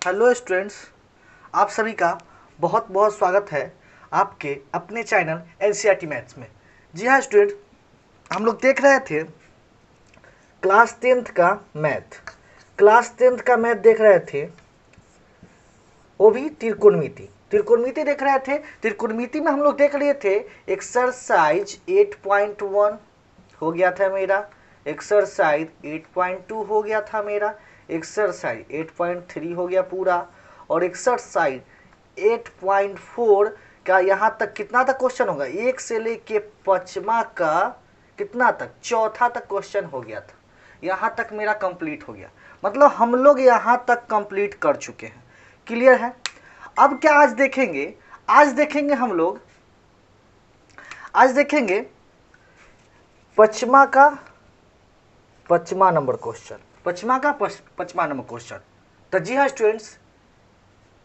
Hello students, आप सभी का बहुत बहुत स्वागत है आपके अपने चैनल एनसीईआरटी मैथ्स में। जी हाँ स्टूडेंट, हम लोग देख रहे थे क्लास 10th का मैथ। देख रहे थे, वो भी त्रिकोणमिति देख रहे थे। त्रिकोणमिति में हम लोग देख लिए थे एक्सरसाइज 8.1 हो गया था मेरा, एक्सरसाइज 8.2 हो गया था मेरा, एक्सरसाइज 8.3 हो गया पूरा, और एक्सरसाइज 8.4 का यहाँ तक कितना तक क्वेश्चन होगा, 1 से लेके 5वां का कितना तक, चौथा तक क्वेश्चन हो गया था। यहाँ तक मेरा कंप्लीट हो गया, मतलब हम लोग यहाँ तक कंप्लीट कर चुके हैं। क्लियर है? अब क्या आज देखेंगे, हम लोग आज देखेंगे पचमा नंबर क्वेश्चन, पचमा नंबर क्वेश्चन। तो जी हाँ स्टूडेंट्स,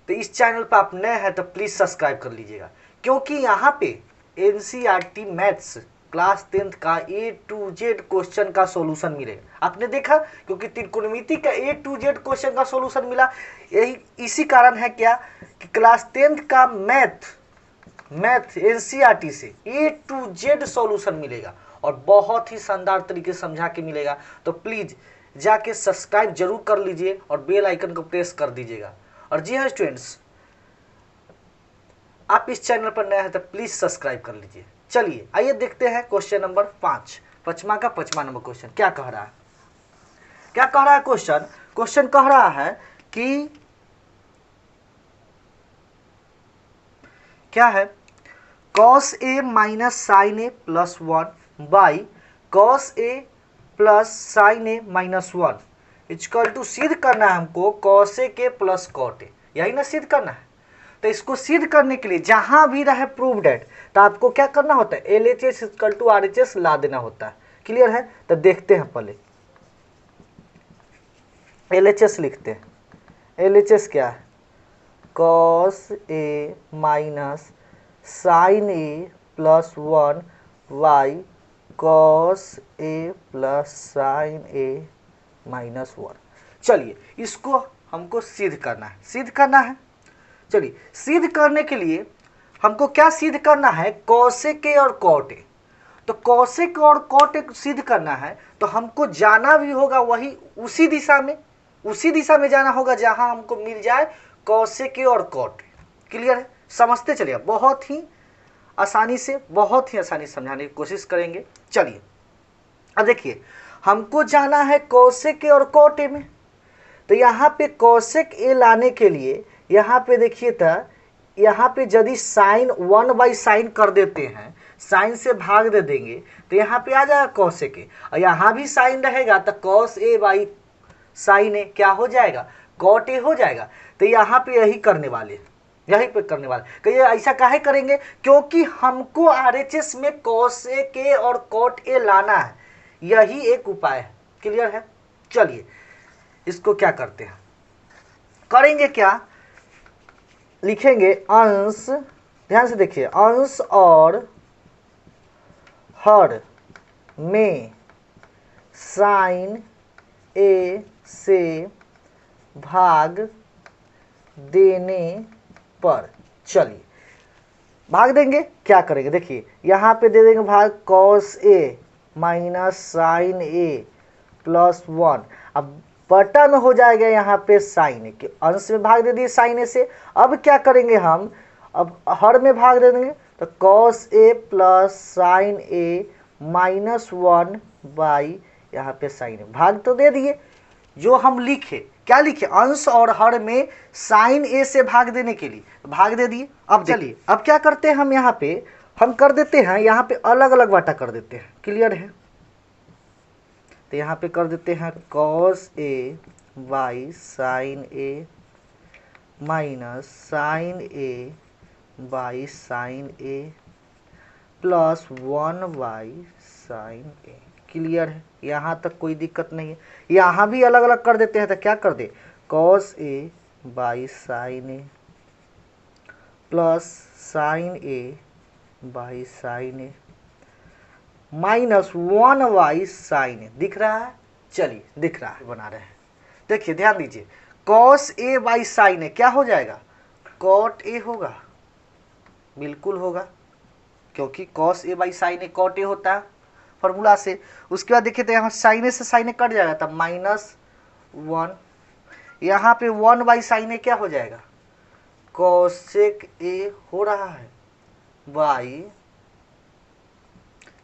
तो इस चैनल पर आप नए हैं तो प्लीज सब्सक्राइब कर लीजिएगा, क्योंकि यहाँ पे एनसीईआरटी मैथ्स क्लास 10th का A to Z क्वेश्चन का सॉल्यूशन मिलेगा। आपने देखा, क्योंकि त्रिकोणमिति का A to Z क्वेश्चन का सॉल्यूशन मिला, यही इसी कारण है क्या कि क्लास 10th का मैथ एनसीईआरटी से A to Z सॉल्यूशन मिलेगा और बहुत ही शानदार तरीके से समझा के मिलेगा। तो प्लीज जाके सब्सक्राइब जरूर कर लीजिए और बेल आइकन को प्रेस कर दीजिएगा। और जी हाँ स्टूडेंट्स, आप इस चैनल पर नए हैं तो प्लीज सब्सक्राइब कर लीजिए। चलिए आइए देखते हैं क्वेश्चन नंबर 5, पचमा नंबर क्वेश्चन क्या कह रहा है। क्वेश्चन कह रहा है कि क्या है, cos a minus sine A plus 1 by cos a plus sine A minus 1 equal to सिद्ध करना है हमको cos a के प्लस cot a, यही ना सिद्ध करना है। तो इसको सिद्ध करने के लिए जहां भी रहे प्रूव्ड एट, तो आपको क्या करना होता है, LHS इक्वल टू RHS ला देना होता है। क्लियर है? तो देखते हैं, पहले LHS लिखते हैं। LHS क्या है, cos a minus sine A plus 1 by cos a plus sine A minus 1। चलिए इसको हमको सिद्ध करना है। चलिए सिद्ध करने के लिए हमको क्या सिद्ध करना है, cosec a और cot a। तो cosec और cot a सिद्ध करना है तो हमको जाना भी होगा वही उसी दिशा में जाना होगा जहां हमको मिल जाए cosec a और cot a। क्लियर है? समझते चलिए, बहुत ही आसानी से समझाने की कोशिश करेंगे। चलिए अब देखिए, हमको जाना है cosec a और cot a में, तो यहाँ पे cosec a लाने के लिए यहाँ पे देखिए, था यहाँ पे यदि साइन 1 बाई साइन कर देते हैं, साइन से भाग दे देंगे तो यहाँ पे आ जाएगा cosec a, और यहाँ भी साइन रहेगा तो cos a by sign a क्या हो जाएगा, cot a हो जाएगा। तो यहाँ पे यही करने वाले, कहिए ऐसा काहे करेंगे, क्योंकि हमको RHS में cosec a और cot a लाना है, यही एक उपाय है। क्लियर है? चलिए इसको क्या करते हैं, करेंगे क्या, लिखेंगे अंश, ध्यान से देखिए, अंश और हर में साइन ए से भाग देने पर, चलिए भाग देंगे, क्या करेंगे, देखिए यहाँ पे दे देंगे भाग cos a minus sine A plus 1। अब बटा में हो जाएगा यहाँ पे साइन ए के अंश में भाग दे दिए साइन ए से। अब क्या करेंगे हम, अब हर में भाग दे देंगे तो cos a plus sine A minus 1 by यहाँ पे साइन ए, भाग तो दे दिए। जो हम लिखे, क्या लिखे, अंश और हर में साइन ए से भाग देने के लिए भाग दे दिए। अब चलिए अब क्या करते हैं, हम यहाँ पे हम कर देते हैं, यहाँ पे अलग अलग बाटा कर देते हैं। क्लियर है? तो यहाँ पे कर देते हैं cos a by sine A minus sine A by sine A plus 1 by sine A. Clear है? यहाँ तक कोई दिक्कत नहीं है। यहाँ भी अलग अलग कर देते हैं, तो क्या कर दे, cos a by sine A plus sine A by sine A minus 1 by sine A. दिख रहा है? चलिए दिख रहा है, बना रहे हैं। देखिए ध्यान दीजिए, cos A by sine A क्या हो जाएगा, कॉट ए होगा, बिल्कुल होगा, क्योंकि cos A by sine A cot A होता है फॉर्मूला से। उसके बाद देखिए तो यहाँ साइन ए से साइन ए कट जाएगा, तब -1, यहाँ पे 1 बाई साइन ए क्या हो जाएगा, कॉसेक ए हो रहा है, बाई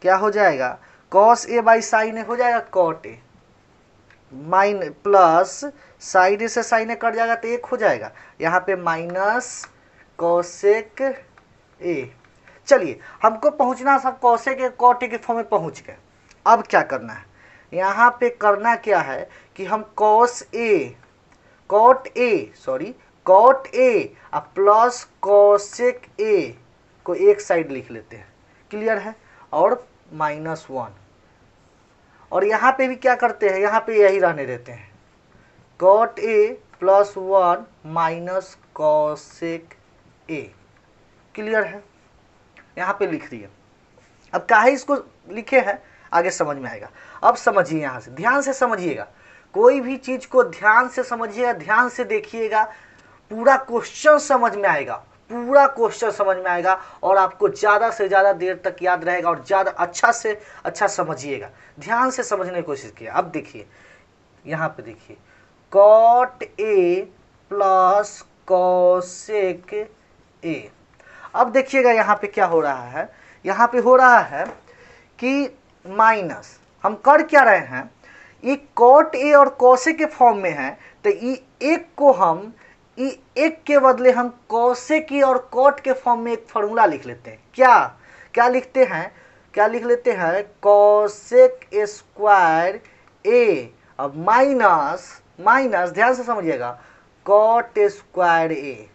क्या हो जाएगा, cos A by sine A हो जाएगा कॉट ए, माइन प्लस साइन ए से साइन ए कट जाएगा तो 1 हो जाएगा, यहाँ पे माइनस कॉसेक ए। चलिए हमको पहुंचना था कॉसेक ए कॉट ए के फॉर्म में पहुंच गए। अब क्या करना है, यहाँ पे करना क्या है कि हम cot A plus cosec A को एक साइड लिख लेते हैं, क्लियर है, और -1, और यहाँ पे भी क्या करते हैं, यहाँ पे यही रहने देते हैं, cot A plus 1 minus cosec A, clear है, यहाँ पे लिख दिए। अब काहे इसको लिखे हैं आगे समझ में आएगा। अब समझिए, यहाँ से ध्यान से समझिएगा, कोई भी चीज को ध्यान से समझिएगा, ध्यान से देखिएगा, पूरा क्वेश्चन समझ में आएगा, पूरा क्वेश्चन समझ में आएगा, और आपको ज़्यादा से ज़्यादा देर तक याद रहेगा, और ज़्यादा अच्छा से अच्छा समझिएगा, ध्यान से समझने की कोशिश किया। अब देखिए यहाँ पे देखिए, cot A plus cosec A. अब देखिएगा यहाँ पे क्या हो रहा है, यहाँ पे हो रहा है कि माइनस, हम कर क्या रहे हैं, ये कॉट ए और कॉसेक के फॉर्म में है, तो ये एक को हम एक के बदले हम कॉसेक और कॉट के फॉर्म में एक फार्मूला लिख लेते हैं। क्या लिखते हैं, कॉसेक स्क्वायर ए, अब माइनस ध्यान से समझिएगा, कॉट स्क्वायर ए,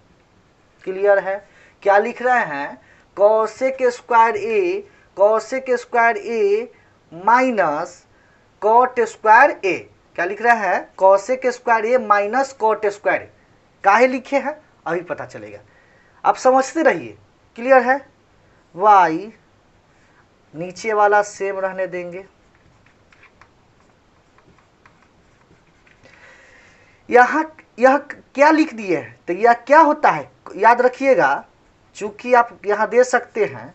क्लियर है। क्या लिख रहे हैं, cosec square A minus cot square ए, क्या लिख रहा है, cosec square A minus cot square ए। काहे लिखे हैं अभी पता चलेगा, आप समझते रहिए, क्लियर है। वाई नीचे वाला सेम रहने देंगे, यह क्या लिख दिए हैं, तो यह क्या होता है याद रखिएगा, चूंकि आप यहां दे सकते हैं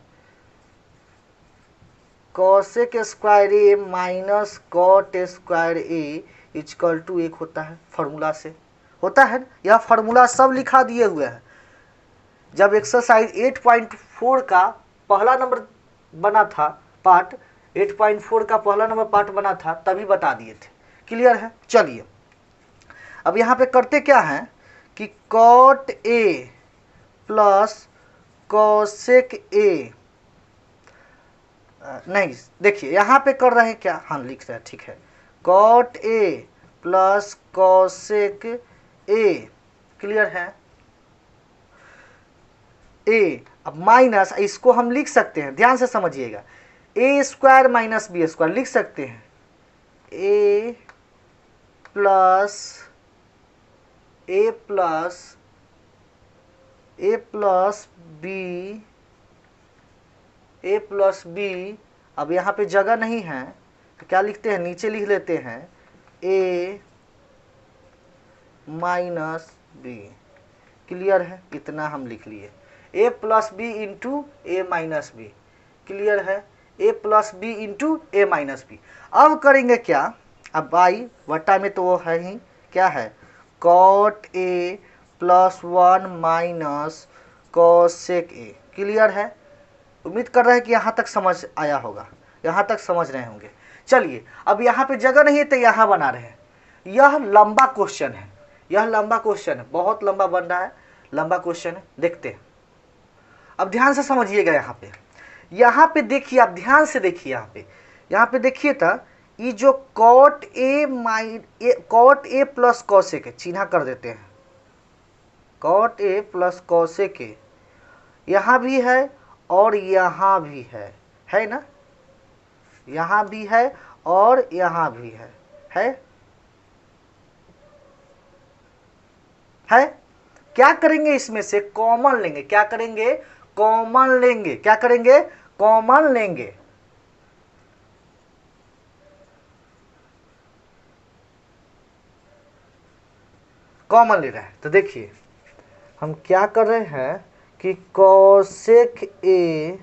cosec square A minus cot square A equal to 1 होता है, फार्मूला से होता है। यह फार्मूला सब लिखा दिए हुए हैं, जब एक्सरसाइज 8.4 का पहला नंबर बना था पार्ट, 8.4 का पहला नंबर पार्ट बना था, तभी बता दिए थे, क्लियर है। चलिए अब यहाँ पे करते क्या हैं कि cot A plus cosec A, नहीं देखिए यहाँ पे कर रहे हैं क्या, हाँ लिख रहे हैं, ठीक है, cot A plus cosec A, clear है, ए, अब माइनस इसको हम लिख सकते हैं, ध्यान से समझिएगा, ए स्क्वायर माइनस बी स्क्वायर लिख सकते हैं, ए प्लस बी, अब यहाँ पे जगह नहीं है तो क्या लिखते हैं, नीचे लिख लेते हैं ए माइनस बी, क्लियर है, इतना हम लिख लिए, ए plus B into A minus B, clear है, A plus B into A minus B. अब करेंगे क्या, अब बाई वटा में तो वो है ही, क्या है, cot A plus 1 minus cosec A, clear है। उम्मीद कर रहे हैं कि यहाँ तक समझ आया होगा, यहाँ तक समझ रहे होंगे। चलिए अब यहाँ पे जगह नहीं है तो यहाँ बना रहे हैं, यह लंबा क्वेश्चन है, यह लंबा क्वेश्चन है, बहुत लंबा बन रहा है, लंबा क्वेश्चन है, देखते हैं। अब ध्यान से समझिएगा, यहाँ पे देखिए, आप ध्यान से देखिए, यहाँ पे देखिए तो ये जो कॉट ए प्लस कॉसेक, चिन्हा कर देते हैं, कॉट ए प्लस कॉसेक, यहाँ भी है और यहाँ भी है ना, यहाँ भी है और यहाँ भी है। क्या करेंगे, इसमें से कॉमन लेंगे, क्या करेंगे, कॉमन लेंगे, क्या करेंगे, कॉमन लेंगे, कॉमन ले रहे हैं। तो देखिए हम क्या कर रहे हैं कि cosec A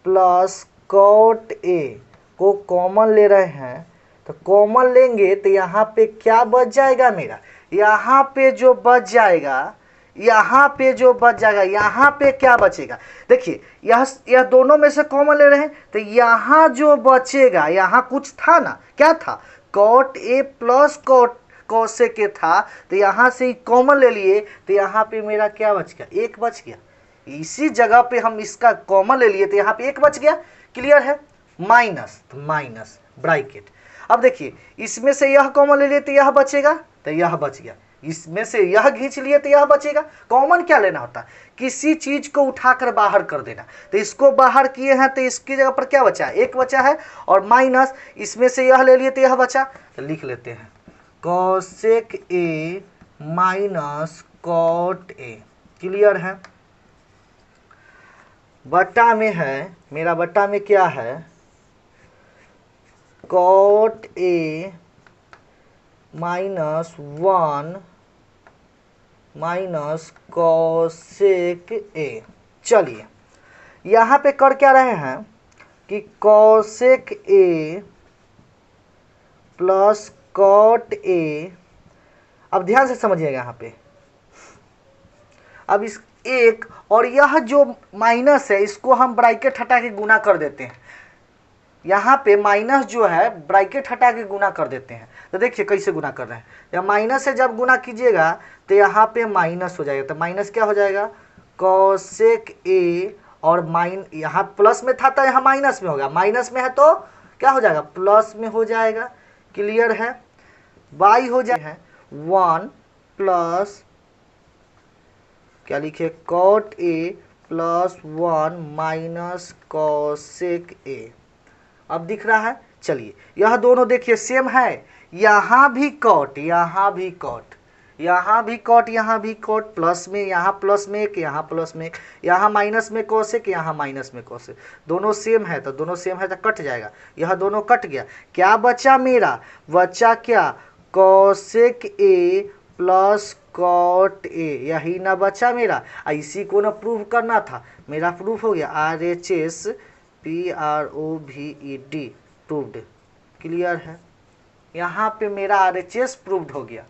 plus cot A को कॉमन ले रहे हैं। तो कॉमन लेंगे तो यहाँ पे क्या बच जाएगा मेरा, यहाँ पे जो बच जाएगा, यहाँ पे जो बच जाएगा, यहाँ पे क्या बचेगा, देखिए यह दोनों में से कॉमन ले रहे हैं तो यहाँ जो बचेगा, यहाँ कुछ था ना, क्या था, cot A plus cot cosec के था, तो यहाँ से कॉमन ले लिए तो यहाँ पे मेरा क्या बच गया, एक बच गया। इसी जगह पे हम इसका कॉमन ले लिए तो यहाँ पे एक बच गया। क्लियर है, माइनस, तो माइनस ब्रैकेट। अब देखिए इसमें से यह कॉमन ले लिए तो यह बचेगा, तो यह बच गया, इसमें से यह खींच लिए तो यह बचेगा। कॉमन क्या लेना होता है, किसी चीज को उठाकर बाहर कर देना। तो इसको बाहर किए हैं तो इसकी जगह पर क्या बचा है, एक बचा है, और माइनस इसमें से यह ले लिए तो यह बचा। तो लिख लेते हैं cosec A minus cot A. Clear है, बटा में है, मेरा बटा में क्या है, cot A minus 1 minus cosec A. चलिए यहाँ पे कर क्या रहे हैं कि cosec A plus cot A. अब ध्यान से समझिएगा यहाँ पे, अब इस एक और यह जो माइनस है इसको हम ब्रैकेट हटा के गुना कर देते हैं। यहाँ पे माइनस जो है ब्रैकेट हटा के गुना कर देते हैं। तो देखिए कैसे गुना कर रहे हैं, या माइनस से जब गुना कीजिएगा तो यहाँ पे माइनस हो जाएगा। तो माइनस क्या हो जाएगा, कोसेक ए, और यहाँ प्लस में था तो यहाँ माइनस में होगा, माइनस में है तो क्या हो जाएगा, प्लस में हो जाएगा। क्लियर है, बाई हो जाए 1 प्लस क्या लिखे, cot A plus 1 minus cosec A. अब दिख रहा है, चलिए यह दोनों देखिए सेम है, यहाँ भी कॉट, यहाँ भी कॉट, यहाँ भी कॉट, यहाँ भी कॉट, प्लस में, यहाँ प्लस में एक, यहाँ प्लस में एक, यहाँ माइनस में कोसेक, यहाँ माइनस में कोसेक, दोनों सेम है तो दोनों सेम है तो कट जाएगा, यह दोनों कट गया। क्या बचा मेरा, बचा क्या, cosec A plus cot A, यही ना बचा मेरा। इसी को ना प्रूव करना था, मेरा प्रूफ हो गया, RHS PROVED प्रूव्ड। क्लियर है, यहाँ पे मेरा RHS प्रूव्ड हो गया,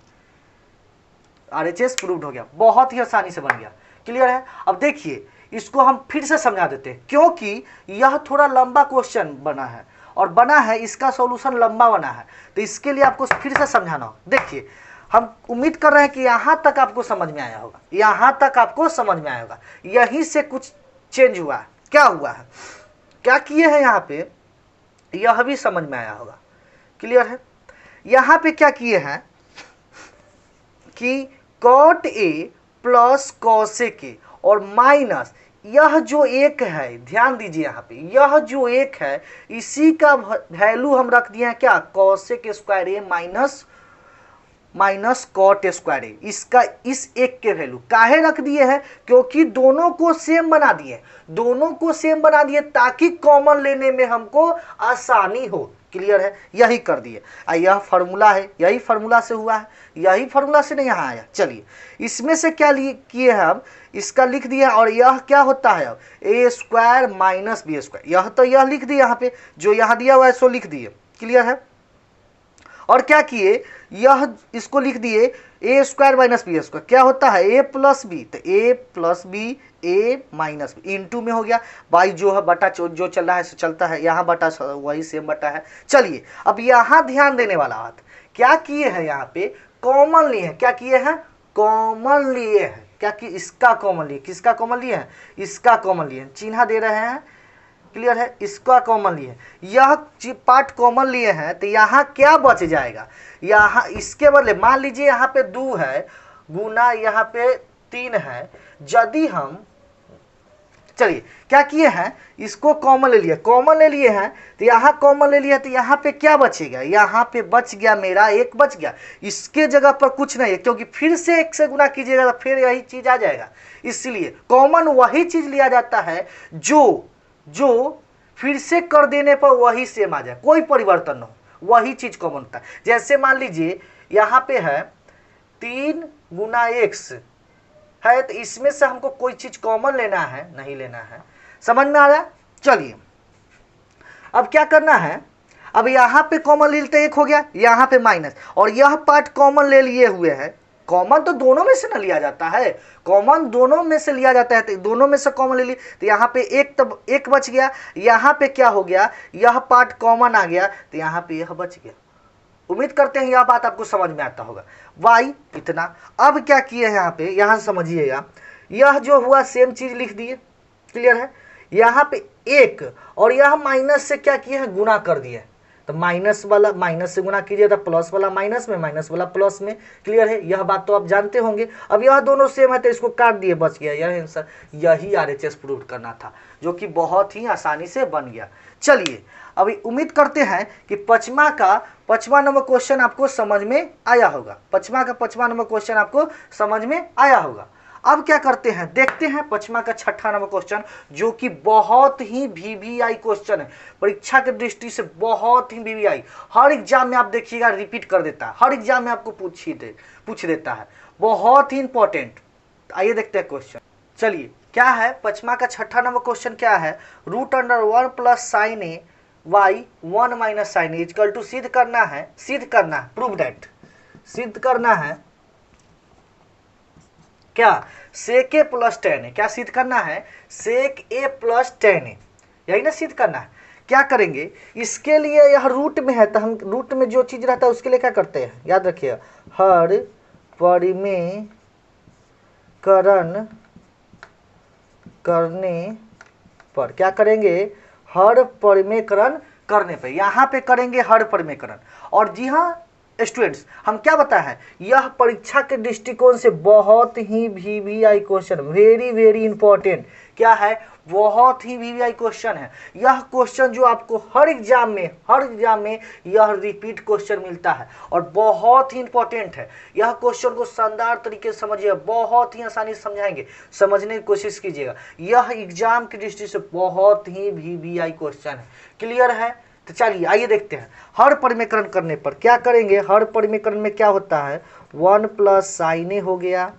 RHS प्रूव्ड हो गया, बहुत ही आसानी से बन गया। क्लियर है, अब देखिए इसको हम फिर से समझा देते हैं क्योंकि यह थोड़ा लंबा क्वेश्चन बना है, और बना है इसका सॉल्यूशन लंबा बना है, तो इसके लिए आपको फिर से समझाना हो। देखिए हम उम्मीद कर रहे हैं कि यहाँ तक आपको समझ में आया होगा, यहाँ तक आपको समझ में आया होगा। यहीं से कुछ चेंज हुआ है, क्या हुआ है, क्या किए हैं यहाँ पे, यह भी समझ में आया होगा। क्लियर है, यहाँ पे क्या किए हैं कि cot A plus cosec A और माइनस यह जो एक है, ध्यान दीजिए यहाँ पे, यह जो एक है इसी का वैल्यू हम रख दिए हैं क्या, cosec square A minus cot square ए। इसका इस एक के वैल्यू काहे रख दिए हैं, क्योंकि दोनों को सेम बना दिए, दोनों को सेम बना दिए ताकि कॉमन लेने में हमको आसानी हो। क्लियर है, यही कर दिए, यह फार्मूला है, यही फार्मूला से हुआ है, यही फार्मूला से नहीं यहाँ आया। चलिए इसमें से क्या किए हैं हम, इसका लिख दिया, और यह क्या होता है अब, ए स्क्वायर माइनस बी स्क्वायर, यह तो यह लिख दिया यहाँ पे, जो यहाँ दिया हुआ है सो लिख दिए। क्लियर है, और क्या किए, यह इसको लिख दिए ए स्क्वायर माइनस बी स्क्वायर, क्या होता है ए प्लस बी, तो ए प्लस बी ए माइनस बी इंटू में हो गया, बाई जो है बटा जो चल रहा है सो चलता है, यहाँ बटा वही सेम बटा है। चलिए अब यहाँ ध्यान देने वाला बात, क्या किए हैं यहाँ पे, कॉमन लिए हैं, क्या किए हैं, कॉमन लिए हैं, क्या कि इसका कॉमन लिए, किसका कॉमन लिए हैं, इसका कॉमन लिए, चिन्ह दे रहे हैं। क्लियर है, इसका कॉमन लिए, यह पार्ट कॉमन लिए हैं, तो यहाँ क्या बच जाएगा, यहाँ इसके बदले मान लीजिए यहाँ पे 2 है गुना यहाँ पे 3 है, यदि हम, चलिए क्या किए हैं, इसको कॉमन ले लिए, कॉमन ले लिए हैं तो यहाँ कॉमन ले लिया, तो यहाँ पे क्या बचेगा, यहाँ पे बच गया मेरा एक बच गया, इसके जगह पर कुछ नहीं है क्योंकि फिर से 1 से गुना कीजिएगा तो फिर यही चीज आ जाएगा। इसलिए कॉमन वही चीज लिया जाता है जो फिर से कर देने पर वही सेम आ जाए, कोई परिवर्तन न हो, वही चीज कॉमन होता है। जैसे मान लीजिए यहाँ पे है 3 गुना एक्स है, तो इसमें से हमको कोई चीज कॉमन लेना है, नहीं लेना है। समझ में आ रहा है? चलिए अब क्या करना है, अब यहाँ पे कॉमन ले लेते, एक हो गया, यहाँ पे माइनस, और यह पार्ट कॉमन ले लिए हुए है। कॉमन तो दोनों में से ना लिया जाता है, कॉमन दोनों में से लिया जाता है, तो दोनों में से कॉमन ले ली, तो यहाँ पे एक, तब एक बच गया, यहाँ पे क्या हो गया, यह पार्ट कॉमन आ गया, तो यहाँ पे यह बच गया। उम्मीद करते हैं यह बात आपको समझ में आता होगा। y इतना। अब क्या किए यहाँ पे, यहाँ समझिएगा, यह जो हुआ सेम चीज लिख दिए, क्लियर है। यहाँ पे एक और यह माइनस से क्या किए हैं, गुना कर दिए, तो माइनस वाला माइनस से गुना कीजिए तो प्लस वाला माइनस में, माइनस वाला प्लस में, क्लियर है। यह बात तो आप जानते होंगे। अब यह दोनों सेम है तो इसको काट दिए, बच गया यह आंसर। यही RHS प्रूव करना था, जो कि बहुत ही आसानी से बन गया। चलिए अभी उम्मीद करते हैं कि पांचवा नंबर क्वेश्चन आपको समझ में आया होगा। पांचवा नंबर क्वेश्चन आपको समझ में आया होगा। अब क्या करते हैं, देखते हैं पांचवा का छठा नंबर क्वेश्चन, जो कि बहुत ही VVI क्वेश्चन है, परीक्षा की दृष्टि से बहुत ही VVI। हर एग्जाम में आप देखिएगा रिपीट कर देता है, हर एग्जाम में आपको पूछ देता है, बहुत ही इंपॉर्टेंट। आइए देखते हैं क्वेश्चन। चलिए क्या है पांचवा का छठा नंबर क्वेश्चन, क्या है, √1 plus sine A by 1 minus sine A equal to सिद्ध करना है, प्रूव दैट, सिद्ध करना है क्या, सेक ए प्लस टेन ए। क्या सिद्ध करना है, सेक ए प्लस टेन ए, यही ना सिद्ध करना है। क्या करेंगे, इसके लिए यह रूट में है, तो हम रूट में जो चीज रहता है उसके लिए क्या करते हैं, याद रखिएगा, हर परिमेयकरण करने पर, क्या करेंगे, हर परिमेयकरण करने पे, यहाँ पे करेंगे हर परिमेयकरण। और जी हाँ स्टूडेंट्स, हम क्या बताया है, यह परीक्षा के दृष्टिकोण से बहुत ही VVI question, very very important. क्या है, बहुत ही VVI क्वेश्चन है। यह क्वेश्चन जो आपको हर एग्जाम में यह रिपीट क्वेश्चन मिलता है और बहुत ही इंपॉर्टेंट है। यह क्वेश्चन को शानदार तरीके से समझिए, बहुत ही आसानी से समझाएंगे, समझने की कोशिश कीजिएगा। यह एग्जाम की दृष्टि से बहुत ही VVI क्वेश्चन है, क्लियर है। तो चलिए आइए देखते हैं, हर परिमेयकरण करने पर क्या करेंगे, हर परिमेयकरण में क्या होता है, 1 प्लस साइन ए हो गया,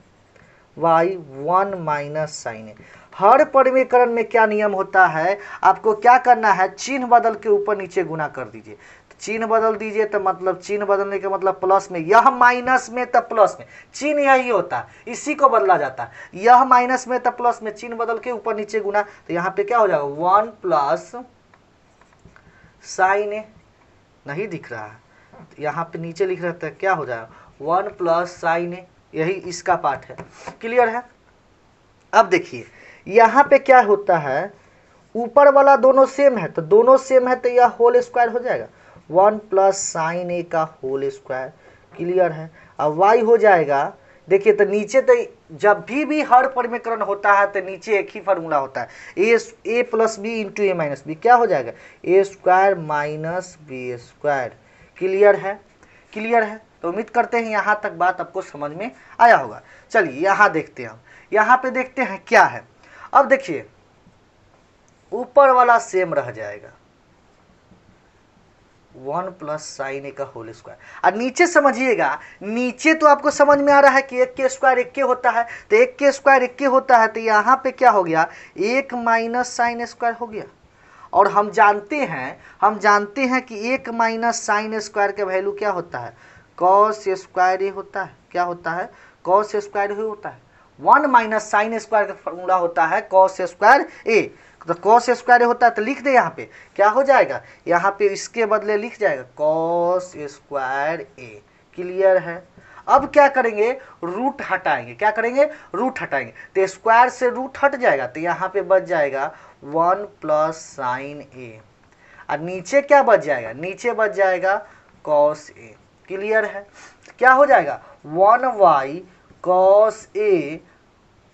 y 1 माइनस साइन ए। हर परिमेयकरण में क्या नियम होता है, आपको क्या करना है, चिन्ह बदल के ऊपर नीचे गुना कर दीजिए। चिन्ह बदल दीजिए तो मतलब चिन्ह बदलने का मतलब प्लस में, यह माइनस में तब प्लस में, चिन्ह यही होता है, इसी को बदला जाता है। यह माइनस में तब प्लस में, चिन्ह बदल के ऊपर नीचे गुना, तो यहाँ पे क्या हो जाएगा, 1 प्लस साइन ए, नहीं दिख रहा है, यहाँ पे नीचे लिख रहता है, क्या हो जाएगा, 1 प्लस साइन ए, यही इसका पार्ट है, क्लियर है। अब देखिए यहाँ पे क्या होता है, ऊपर वाला दोनों सेम है, तो दोनों सेम है तो यह होल स्क्वायर हो जाएगा, 1 प्लस साइन ए का होल स्क्वायर, क्लियर है। अब y हो जाएगा, देखिए तो नीचे तो जब भी हर परिमेयकरण होता है तो नीचे एक ही फार्मूला होता है, A plus B into A minus B, क्या हो जाएगा, A square minus B square, clear है, क्लियर है। तो उम्मीद करते हैं यहाँ तक बात आपको समझ में आया होगा। चलिए यहाँ देखते हैं, यहाँ पे देखते हैं क्या है। अब देखिए ऊपर वाला सेम रह जाएगा, 1 प्लस साइन ए का होल स्क्वायर, और नीचे समझिएगा, नीचे तो आपको समझ में आ रहा है कि एक के स्क्वायर एक के होता है, तो एक के स्क्वायर एक के होता है, तो यहाँ पे क्या हो गया, 1 माइनस साइन स्क्वायर हो गया। और हम जानते हैं कि 1 माइनस साइन स्क्वायर का वैल्यू क्या होता है, कॉस स्क्वायर ए होता है, क्या होता है, कॉस स्क्वायर ए होता है। 1 माइनस साइन स्क्वायर का फॉर्मूला होता है कॉस स्क्वायर ए, तो कॉस स्क्वायर होता है, तो लिख दे यहाँ पे क्या हो जाएगा, यहाँ पे इसके बदले लिख जाएगा कॉस स्क्वायर ए, क्लियर है। अब क्या करेंगे, रूट हटाएंगे, क्या करेंगे, रूट हटाएंगे, तो स्क्वायर से रूट हट जाएगा, तो यहाँ पे बच जाएगा 1 प्लस साइन ए, और नीचे क्या बच जाएगा, नीचे बच जाएगा कॉस ए, क्लियर है। क्या हो जाएगा, 1y cos A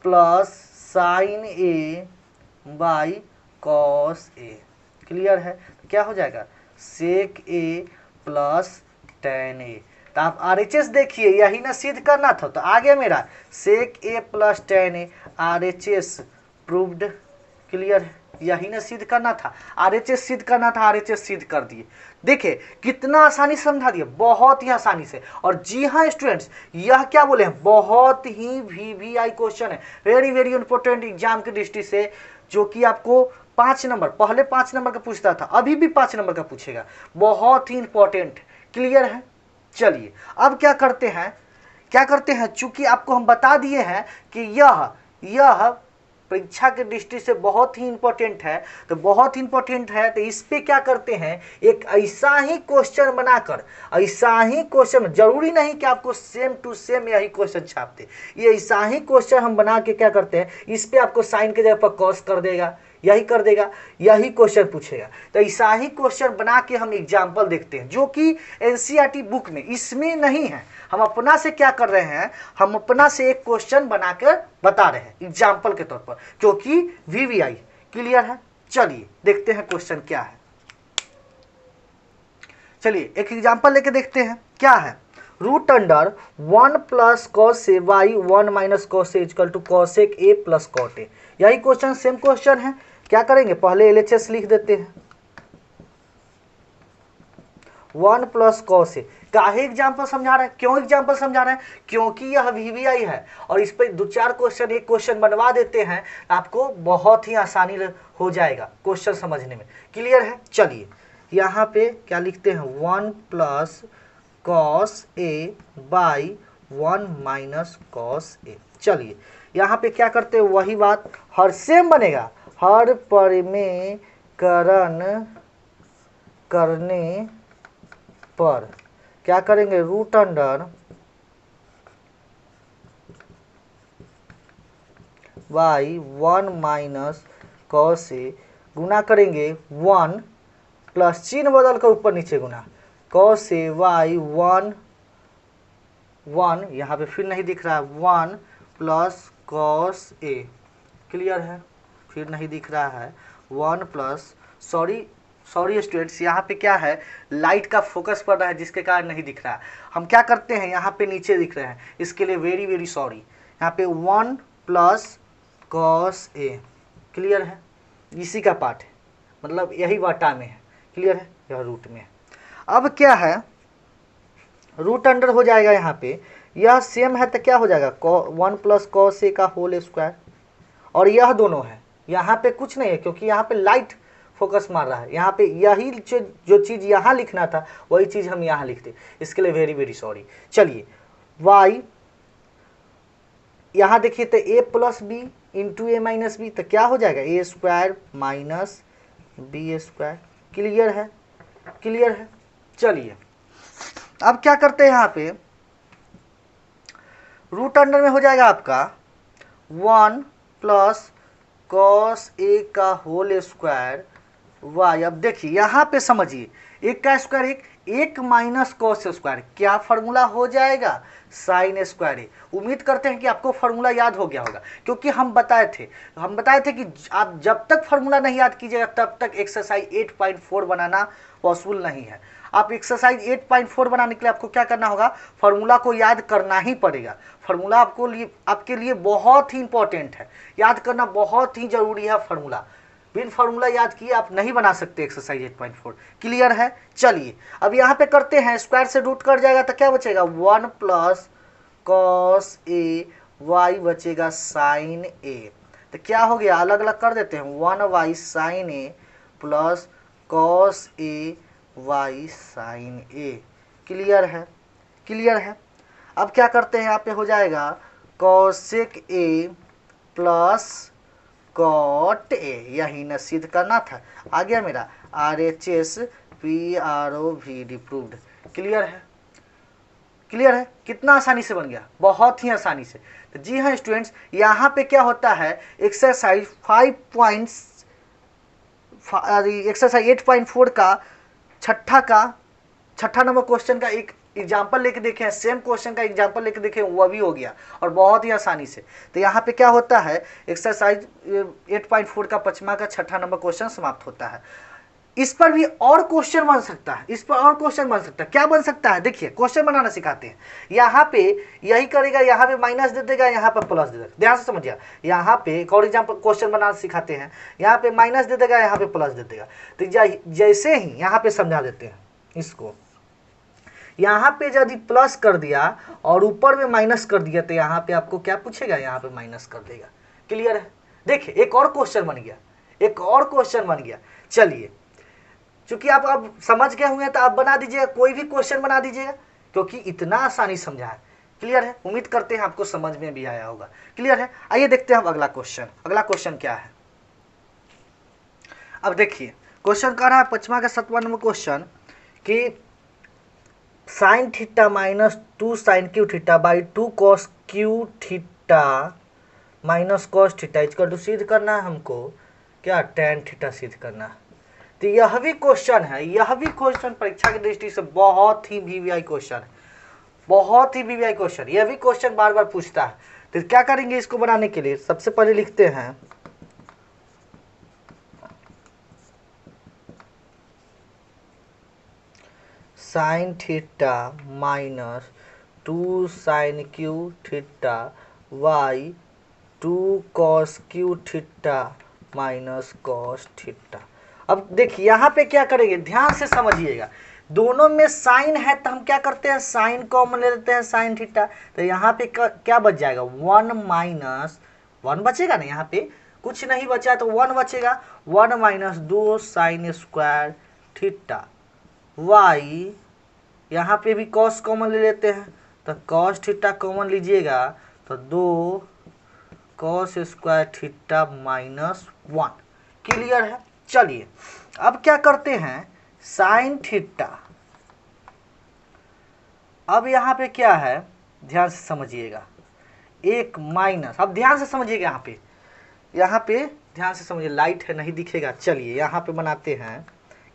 plus sine A by cos A, clear है। तो क्या हो जाएगा, सेक ए प्लस टेन ए। तो आप RHS देखिए, यही ना सिद्ध करना था, तो आगे मेरा सेक ए प्लस टेन ए, RHS प्रूव्ड, क्लियर है। यही ना सिद्ध करना था, RHS सिद्ध करना था, RHS सिद्ध कर दिए। देखिए कितना आसानी से समझा दिया, बहुत ही आसानी से। और जी हाँ स्टूडेंट्स, यह क्या बोले हैं, बहुत ही VVI क्वेश्चन है, वेरी वेरी इंपॉर्टेंट एग्जाम की दृष्टि से, जो कि आपको 5 नंबर, पहले 5 नंबर का पूछता था, अभी भी 5 नंबर का पूछेगा, बहुत ही इंपॉर्टेंट। क्लियर है? चलिए अब क्या करते हैं, चूंकि आपको हम बता दिए हैं कि यह परीक्षा के दृष्टि से बहुत ही इंपॉर्टेंट है, तो बहुत ही इंपॉर्टेंट है, तो इस पे क्या करते हैं, एक ऐसा ही क्वेश्चन बनाकर, ऐसा ही क्वेश्चन, जरूरी नहीं कि आपको सेम टू सेम यही क्वेश्चन छापते, ये ऐसा ही क्वेश्चन हम बना के क्या करते हैं, इस पे आपको साइन के जगह पर कॉस कर देगा, यही कर देगा, यही क्वेश्चन पूछेगा। तो ऐसा ही क्वेश्चन बना के हम एग्जाम्पल देखते हैं, जो कि एनसीईआरटी बुक में इसमें नहीं है। हम अपना से क्या कर रहे हैं, हम अपना से एक क्वेश्चन बनाकर बता रहे हैं एग्जाम्पल के तौर पर, क्योंकि VVI। क्लियर है? चलिए देखते हैं क्वेश्चन क्या है। चलिए एक एग्जाम्पल लेके देखते हैं क्या है। Root under 1 plus cos A by 1 minus cos A equal to cosec A plus cot A. यही क्वेश्चन, सेम क्वेश्चन है। क्या करेंगे, पहले LHS लिख देते हैं, 1 प्लस कॉस ए। काहे एग्जाम्पल समझा रहे हैं, क्यों एग्जाम्पल समझा रहे हैं, क्योंकि यह VVI है और इस पर 2-4 क्वेश्चन, एक क्वेश्चन बनवा देते हैं, आपको बहुत ही आसानी हो जाएगा क्वेश्चन समझने में। क्लियर है? चलिए यहाँ पे क्या लिखते हैं, 1 plus cos A by 1 minus cos A. चलिए यहाँ पे क्या करते हैं, वही बात, हर सेम बनेगा, हर परिमेयकरण करने पर क्या करेंगे, root under Y 1 minus cos A गुना करेंगे 1 प्लस चिन्ह बदल कर ऊपर नीचे गुना, कॉस ए वाई 1 यहाँ पे फिर नहीं दिख रहा है, 1 प्लस कॉस ए। क्लियर है? फिर नहीं दिख रहा है, 1 प्लस, सॉरी स्टूडेंट्स, यहाँ पे क्या है, लाइट का फोकस पड़ रहा है जिसके कारण नहीं दिख रहा है। हम क्या करते हैं, यहाँ पे नीचे दिख रहे हैं, इसके लिए वेरी वेरी सॉरी। यहाँ पे 1 प्लस कॉस ए। क्लियर है? इसी का पार्ट है, मतलब यही वाटा में है। क्लियर है? यह रूट में है। अब क्या है, रूट अंडर हो जाएगा, यहाँ पे यह सेम है तो क्या हो जाएगा, 1 प्लस कॉस ए का होल स्क्वायर, और यह दोनों है, यहाँ पे कुछ नहीं है क्योंकि यहाँ पे लाइट फोकस मार रहा है। यहाँ पे यही जो चीज़ यहाँ लिखना था वही चीज़ हम यहाँ लिखते, इसके लिए वेरी वेरी सॉरी। चलिए y, यहाँ देखिए तो a plus B into A minus B, तो क्या हो जाएगा, A square minus B square. Clear है? क्लियर है? चलिए अब क्या करते हैं, यहाँ पे रूट अंडर में हो जाएगा आपका 1 प्लस कॉस ए का होल स्क्वायर वाई। अब देखिए यहाँ पे समझिए, एक का स्क्वायर एक माइनस कॉस स्क्वायर, क्या फार्मूला हो जाएगा, साइन स्क्वायर ए। उम्मीद करते हैं कि आपको फार्मूला याद हो गया होगा, क्योंकि हम बताए थे कि आप जब तक फार्मूला नहीं याद कीजिएगा तब तक एक्सरसाइज 8.4 बनाना पॉसिबल नहीं है। आप एक्सरसाइज 8.4 बनाने के लिए आपको क्या करना होगा, फार्मूला को याद करना ही पड़ेगा। फार्मूला आपके लिए बहुत ही इंपॉर्टेंट है, याद करना बहुत ही जरूरी है फार्मूला। बिन फार्मूला याद किए आप नहीं बना सकते एक्सरसाइज 8.4। क्लियर है? चलिए अब यहाँ पे करते हैं, स्क्वायर से रूट कट जाएगा तो क्या बचेगा, 1 प्लस कॉस ए वाई बचेगा साइन ए। तो क्या हो गया, अलग अलग कर देते हैं, 1y sine A plus cos A by sine A. Clear है? क्लियर है? अब क्या करते हैं, यहाँ पे हो जाएगा cosec A plus cot A, यही न सिद्ध करना था। आ गया मेरा RHS PROV प्रूव्ड। क्लियर है? क्लियर है? कितना आसानी से बन गया, बहुत ही आसानी से। तो जी हाँ स्टूडेंट्स, यहाँ पे क्या होता है, एक्सरसाइज 8.4 का छठा नंबर क्वेश्चन का एक एग्जाम्पल लेके देखें, सेम क्वेश्चन का एग्जाम्पल लेके देखें, वह भी हो गया और बहुत ही आसानी से। तो यहाँ पे क्या होता है, एक्सरसाइज 8.4 का 5वां का 6ठा नंबर क्वेश्चन समाप्त होता है। इस पर भी और क्वेश्चन बन सकता है, इस पर और क्वेश्चन बन सकता है। क्या बन सकता है, देखिए क्वेश्चन बनाना सिखाते हैं। यहाँ पे यही करेगा, यहाँ पे माइनस दे देगा, यहाँ पे प्लस दे देगा। ध्यान से समझिए, यहाँ पे एक और एग्जाम्पल क्वेश्चन बनाना सिखाते हैं। यहाँ पे माइनस दे देगा, यहाँ पे प्लस दे देगा। तो जैसे ही यहाँ पे समझा देते हैं इसको, यहाँ पे यदि प्लस कर दिया और ऊपर में माइनस कर दिया तो यहाँ पे आपको क्या पूछेगा, यहाँ पे माइनस कर देगा। क्लियर है। देखिए एक और क्वेश्चन बन गया, एक और क्वेश्चन बन गया। चलिए, चूंकि आप अब समझ गए होंगे तो आप बना दीजिएगा, कोई भी क्वेश्चन बना दीजिएगा, क्योंकि इतना आसानी समझा है। क्लियर है। उम्मीद करते हैं आपको समझ में भी आया होगा। क्लियर है। आइए देखते हैं अब अगला क्वेश्चन। अगला क्वेश्चन क्या है, अब देखिए क्वेश्चन कह रहा है 5वां का 7वां नंबर क्वेश्चन कि sine theta minus 2 sine cube theta by 2 cos cube theta minus cos theta इसका तो सिद्ध करना है हमको, क्या टेन थीटा सिद्ध करना है। तो यह भी क्वेश्चन है, यह भी क्वेश्चन परीक्षा की दृष्टि से बहुत ही वीवीआई क्वेश्चन है, बहुत ही वीवीआई क्वेश्चन। यह भी क्वेश्चन बार बार पूछता है। तो क्या करेंगे इसको बनाने के लिए, सबसे पहले लिखते हैं sine theta minus 2 sine cube theta by 2 cos cube theta minus cos theta. अब देखिए यहाँ पे क्या करेंगे, ध्यान से समझिएगा। दोनों में साइन है तो हम क्या करते हैं, साइन कॉमन ले लेते हैं, साइन थीटा। तो यहाँ पे क्या बच जाएगा, 1 माइनस 1 बचेगा ना, यहाँ पे कुछ नहीं बचा तो 1 बचेगा। 1 minus 2 sine square theta by, यहाँ पे भी कॉस कॉमन ले लेते हैं तो कॉस थीटा कॉमन लीजिएगा तो 2 cos square theta minus 1। Clear है। चलिए अब क्या करते हैं, साइन थीटा, अब यहाँ पे क्या है ध्यान से समझिएगा, एक माइनस, अब ध्यान से समझिएगा, यहाँ पे ध्यान से समझिए, लाइट है नहीं दिखेगा। चलिए यहाँ पे बनाते हैं,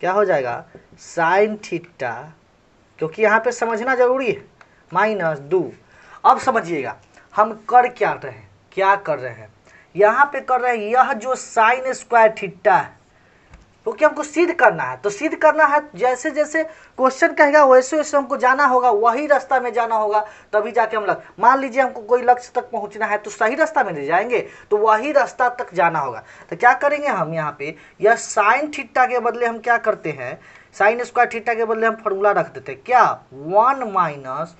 क्या हो जाएगा साइन थीटा, क्योंकि यहाँ पे समझना जरूरी है, माइनस 2। अब समझिएगा हम कर क्या रहे हैं, क्या कर रहे हैं, यहाँ पे कर रहे हैं यह जो साइन स्क्वायर थीटा है क्योंकि हमको सिद्ध करना है। तो सिद्ध करना है, जैसे जैसे क्वेश्चन कहेगा वैसे वैसे हमको जाना होगा, वही रास्ता में जाना होगा, तभी जाके हम मान लीजिए हमको कोई लक्ष्य तक पहुंचना है तो सही रास्ता में ले जाएंगे, तो वही रास्ता तक जाना होगा। तो क्या करेंगे हम, यहाँ पे यह साइन थीटा के बदले हम क्या करते हैं, साइन स्क्वायर थीटा के बदले हम फॉर्मूला रख देते हैं, क्या 1 minus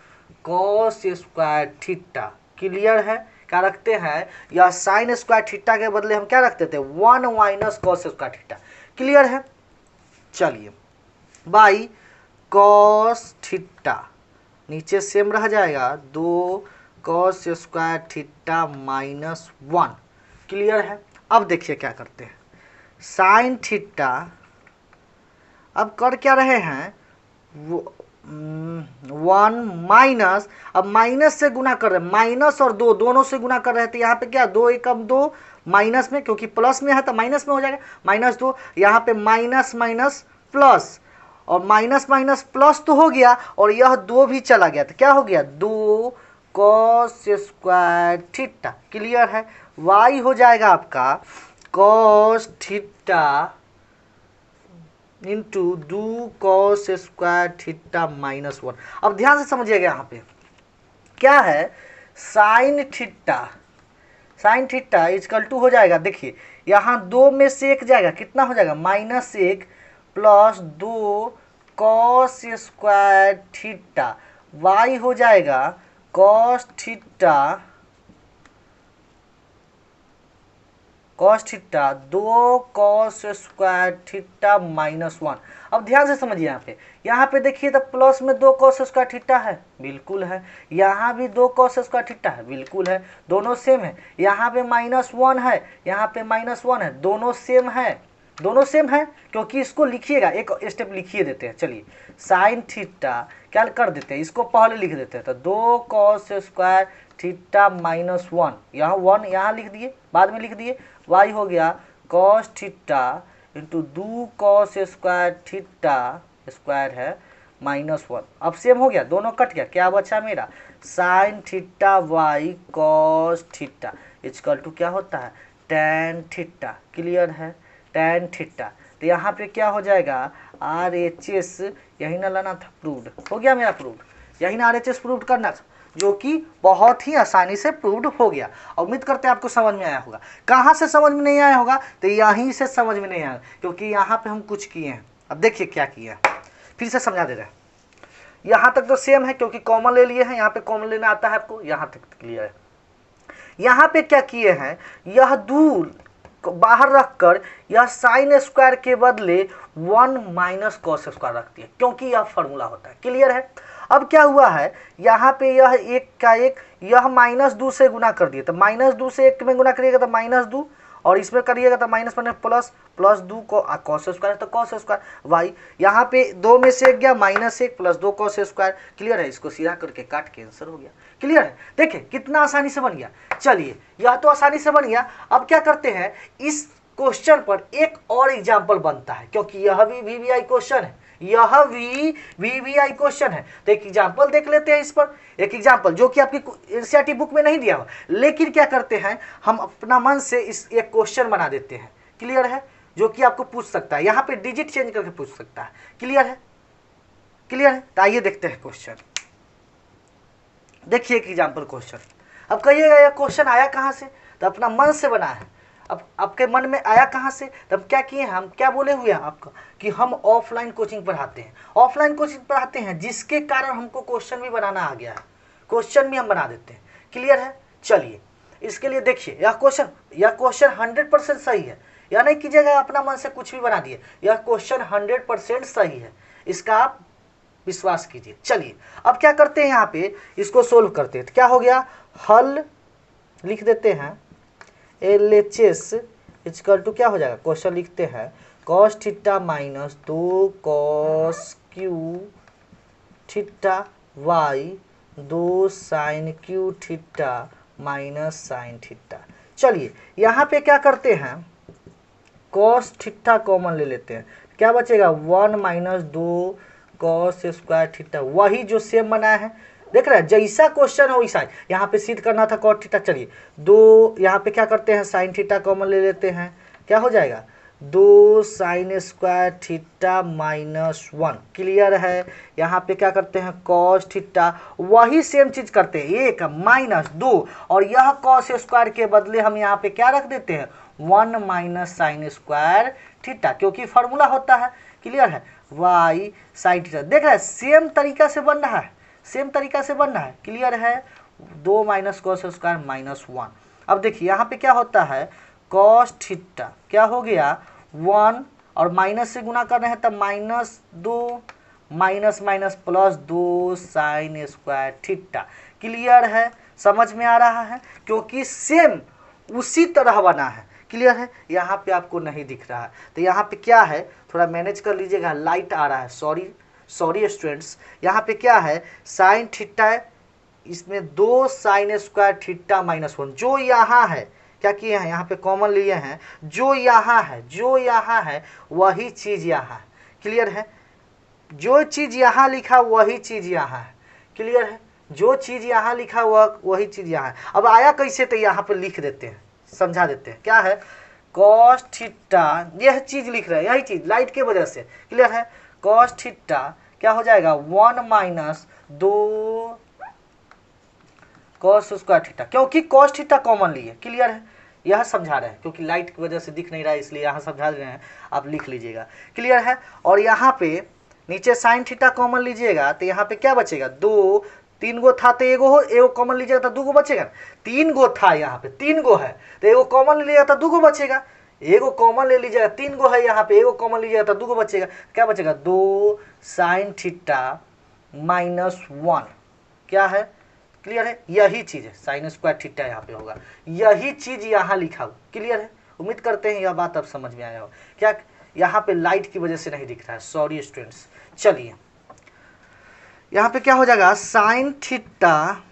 cos square theta. Clear है। क्या रखते हैं, यह साइन स्क्वायर थीटा के बदले हम क्या रख देते हैं, 1 minus cos square theta. Clear है। चलिए बाई कॉस थीटा, नीचे सेम रह जाएगा 2 cos square theta minus 1। Clear है। अब देखिए क्या करते हैं, साइन थीटा, अब कर क्या रहे हैं, 1 माइनस, अब माइनस से गुना कर रहे हैं, माइनस और 2 दोनों से गुना कर रहे हैं। तो यहाँ पे क्या 2 एकम 2 माइनस में, क्योंकि प्लस में है तो माइनस में हो जाएगा, माइनस 2। यहाँ पे माइनस माइनस प्लस, और माइनस माइनस प्लस तो हो गया और यह 2 भी चला गया, तो क्या हो गया 2 कॉस स्क्वायर थीटा। क्लियर है। वाई हो जाएगा आपका cos theta into 2 cos square theta minus 1। अब ध्यान से समझिएगा, यहाँ पे क्या है, sine theta, sine theta is equal to हो जाएगा, देखिए यहाँ 2 में से 1 जाएगा, कितना हो जाएगा -1 plus 2 cos square theta, by हो जाएगा cos theta, cos theta 2 cos square theta minus 1। अब ध्यान से समझिए, यहाँ पे देखिए तो प्लस में 2 कॉस स्क्वायर थीटा है, बिल्कुल है। यहाँ भी 2 कॉस स्क्वायर थीटा है, बिल्कुल है, दोनों सेम है। यहाँ पे -1 है, यहाँ पे -1 है, दोनों सेम है, दोनों सेम है। क्योंकि इसको लिखिएगा, एक स्टेप लिखिए देते हैं। चलिए साइन थीटा क्या कर देते हैं, इसको पहले लिख देते हैं, तो 2 कॉस स्क्वायर थीटा माइनस 1, यहाँ 1 यहाँ लिख दिए, बाद में लिख दिए। वाई हो गया cos theta into 2 cos square theta, square है -1। अब सेम हो गया, दोनों कट गया, क्या बचा मेरा sine theta by cos theta is equal to क्या होता है टेन थीटा। क्लियर है। टेन थीटा, तो यहाँ पे क्या हो जाएगा RHS, यही ना लाना था, प्रूव्ड हो गया मेरा प्रूव्ड, यही ना RHS प्रूव्ड करना था, जो कि बहुत ही आसानी से प्रूव्ड हो गया। उम्मीद करते हैं आपको समझ में आया होगा। कहाँ से समझ में नहीं आया होगा, तो यहीं से समझ में नहीं आया, क्योंकि यहाँ पे हम कुछ किए हैं। अब देखिए क्या किया, फिर से समझा दे रहे हैं। यहाँ तक तो सेम है क्योंकि कॉमन ले लिए हैं, यहाँ पे कॉमन लेना आता है आपको, यहाँ तक क्लियर है। यहाँ पे क्या किए हैं, यह दूर बाहर रखकर यह साइन स्क्वायर के बदले 1 माइनस कॉस स्क्वायर रखती है, क्योंकि यह फॉर्मूला होता है। क्लियर है। अब क्या हुआ है, यहाँ पे यह एक का एक, यह -2 से गुना कर दिए, तो -2 से 1 में गुना करिएगा तो -2, और इसमें करिएगा तो माइनस बने प्लस, +2 को कॉस स्क्वायर तो कॉस स्क्वायर वाई, यहाँ पे 2 में से 1 गया -1 + 2 कॉस स्क्वायर। क्लियर है। इसको सीधा करके काट के आंसर हो गया। क्लियर है। देखिए कितना आसानी से बन गया। चलिए यह तो आसानी से बन गया। अब क्या करते हैं, इस क्वेश्चन पर एक और एग्जाम्पल बनता है, क्योंकि यह भी VVI क्वेश्चन है, यह भी VVI क्वेश्चन है। तो एक एग्जाम्पल देख लेते हैं इस पर, एक एग्जाम्पल जो कि आपकी NCERT बुक में नहीं दिया हुआ, लेकिन क्या करते हैं हम अपना मन से इस एक क्वेश्चन बना देते हैं। क्लियर है। जो कि आपको पूछ सकता है, यहाँ पे डिजिट चेंज करके पूछ सकता है। क्लियर है। क्लियर है। तो आइए देखते हैं क्वेश्चन। देखिए एक एग्जाम्पल क्वेश्चन। अब कहिएगा यह क्वेश्चन आया कहाँ से, तो अपना मन से बना है। अब आपके मन में आया कहाँ से, तब क्या किए हैं हम, क्या बोले हुए हैं आपका कि हम ऑफलाइन कोचिंग पढ़ाते हैं, ऑफलाइन कोचिंग पढ़ाते हैं, जिसके कारण हमको क्वेश्चन भी बनाना आ गया है, क्वेश्चन भी हम बना देते हैं। क्लियर है। चलिए इसके लिए देखिए, यह क्वेश्चन 100% सही है, या नहीं कीजिएगा अपना मन से कुछ भी बना दिए, यह क्वेश्चन 100% सही है, इसका आप विश्वास कीजिए। चलिए अब क्या करते हैं, यहाँ पे इसको सोल्व करते हैं। तो क्या हो गया, हल लिख देते हैं, LHS इक्वल टू क्या हो जाएगा, क्वेश्चन लिखते हैं cos theta -2 cos Q theta y 2 sin Q theta minus sine theta. चलिए यहाँ पे क्या करते हैं, cos थीटा कॉमन ले लेते हैं, क्या बचेगा 1 - 2 cos स्क्वायर थीटा, वही जो सेम बनाया है, देख रहे हैं, जैसा क्वेश्चन हो वैसा। यहाँ पे सिद्ध करना था cos थीटा। चलिए 2 यहाँ पे क्या करते हैं, साइन थीटा कॉमन ले लेते हैं, क्या हो जाएगा 2 sin स्क्वायर थीटा -1। क्लियर है। यहाँ पे क्या करते हैं, cos थीटा, वही सेम चीज करते हैं, 1 - 2, और यह cos स्क्वायर के बदले हम यहाँ पे क्या रख देते हैं, 1 माइनस साइन स्क्वायर थीटा, क्योंकि फॉर्मूला होता है। क्लियर है। y साइन थीटा, देख रहे हैं सेम तरीका से बन रहा है, सेम तरीका से बन रहा है। क्लियर है। 2 माइनस कॉस स्क्वायर -1। अब देखिए यहाँ पे क्या होता है, कॉस थीटा क्या हो गया 1, और माइनस से गुना कर रहे हैं तब -2 minus minus +2 sine square theta. Clear है। समझ में आ रहा है, क्योंकि सेम उसी तरह बना है। क्लियर है। यहाँ पे आपको नहीं दिख रहा है, तो यहाँ पे क्या है, थोड़ा मैनेज कर लीजिएगा, लाइट आ रहा है, सॉरी स्टूडेंट्स। यहाँ पे क्या है, साइन थीटा है, इसमें 2 साइन स्क्वायर थीटा -1, जो यहाँ है, क्या किए हैं, यहाँ पे कॉमन लिए हैं, जो यहाँ है वही चीज यहाँ है। क्लियर है। जो चीज यहाँ लिखा वही चीज यहाँ है। क्लियर है। जो चीज यहाँ लिखा वही चीज यहाँ है। अब आया कैसे, तो यहाँ पे लिख देते हैं, समझा देते हैं। क्या है, कॉस थीटा, यह चीज लिख रहे हैं, यही चीज लाइट के वजह से। क्लियर है। कॉस थीटा क्या हो जाएगा 1 - 2 कॉस स्क्वायर थीटा, क्योंकि कॉस थीटा कॉमन लिए। क्लियर है। यह समझा रहे हैं, क्योंकि लाइट की वजह से दिख नहीं रहा है, इसलिए यहाँ समझा रहे हैं, आप लिख लीजिएगा। क्लियर है। और यहाँ पे नीचे साइन थीटा कॉमन लीजिएगा, तो यहाँ पे क्या बचेगा, 2, 3 गो था तो एगो कॉमन लीजिएगा तो 2 गो बचेगा। 3 गो था, यहाँ पे 3 गो है तो एगो कॉमन ले लीजिएगा तो 2 गो बचेगा। एगो कॉमन ले लीजिएगा, 3 गो है यहाँ पे, एगो कॉमन लीजिएगा तो 2 गो बचेगा। क्या बचेगा, 2 साइन थीटा -1। क्या है, क्लियर है। यही चीज है, साइन स्क्वायर थीटा यहाँ पे होगा, यही चीज यहाँ लिखा हो। क्लियर है। उम्मीद करते हैं यह बात अब समझ में आया हो। क्या यहाँ पे लाइट की वजह से नहीं दिख रहा है, सॉरी स्टूडेंट्स। चलिए यहाँ पे क्या हो जाएगा, sine theta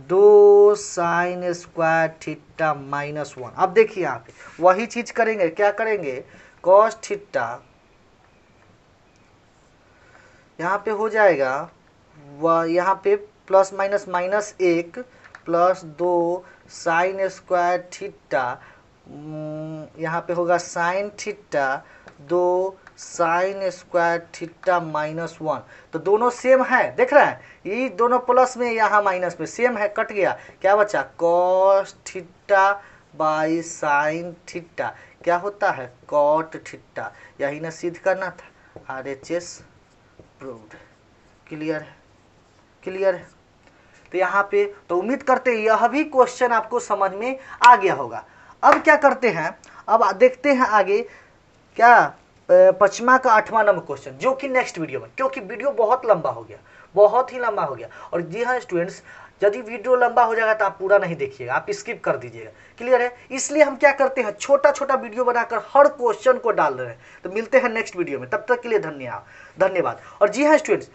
2 sine square theta -1। अब देखिए यहाँ पे वही चीज करेंगे, क्या करेंगे, कॉस थीटा यहाँ पे हो जाएगा, यहाँ पे +- -1 + 2 साइन स्क्वायर थीटा, यहाँ पे होगा sine theta 2 sine square theta minus 1। तो दोनों सेम है, देख रहे हैं, ये दोनों प्लस में यहाँ माइनस में सेम है, कट गया, क्या बचा cos theta by sine theta, क्या होता है कॉट थीटा। यही ना सिद्ध करना था, RHS प्रूव्ड। क्लियर है, क्लियर है। तो यहाँ पे तो उम्मीद करते हैं यह भी क्वेश्चन आपको समझ में आ गया होगा। अब क्या करते हैं, अब देखते हैं आगे क्या 5वां का 8वां नंबर क्वेश्चन, जो कि नेक्स्ट वीडियो में, क्योंकि वीडियो बहुत लंबा हो गया, बहुत ही लंबा हो गया। और जी हाँ स्टूडेंट्स, यदि वीडियो लंबा हो जाएगा तो आप पूरा नहीं देखिएगा, आप स्किप कर दीजिएगा। क्लियर है, इसलिए हम क्या करते हैं छोटा छोटा वीडियो बनाकर हर क्वेश्चन को डाल रहे हैं। तो मिलते हैं नेक्स्ट वीडियो में, तब तक के लिए धन्यवाद। और जी हाँ स्टूडेंट्स,